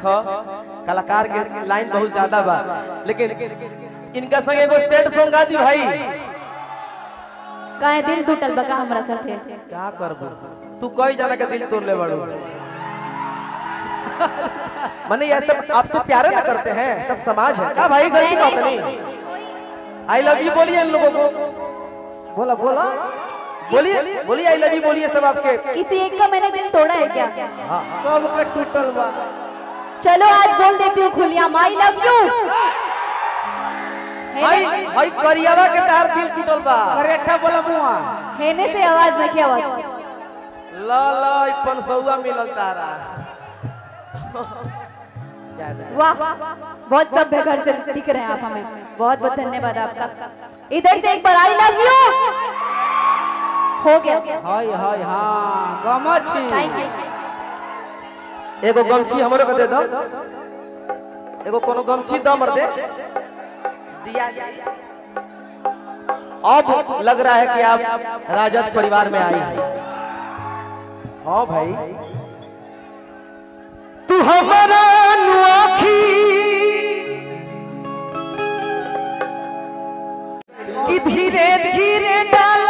देखो कलाकार के लाइन बहुत ज्यादा बा, लेकिन इनका संग एगो सेट सॉन्ग गा दी भाई। काहे दिल टूटल बका हमरा साथे? क्या करबो तू कोई जाना के दिल तोड़ ले बड़ो। माने ये सब आपसे प्यारे ना करते हैं, सब समाज है क्या भाई? गलती बात नहीं। आई लव यू बोलिए इन लोगों को, बोला बोला बोलिए बोलिए आई लव यू बोलिए सब आपके। किसी एक का मैंने दिल तोड़ा है क्या? सबका टूटल बा। चलो आज बोल देती हूँ खुलियाम आई लव यू। भाई करियावा के तार दिल टूटल बा। करेठा बोला मुआ हेने से आवाज नहीं आवाज। ला ला 500 मिलल तारा। वाह बहुत सभ्य घर से दिख रहे हैं आप हमें, बहुत बहुत धन्यवाद आपका। इधर से एक बार आई लव यू हो गया। हाय हाय हां गमछी थैंक यू। एगो गमछी हमरे को दे दो, एगो कोनो गमछी दो मर दे दिया। अब लग रहा है कि आप राजद परिवार में आई हैं। हाँ भाई तू हमारा नुआखी कि धीरे धीरे डाल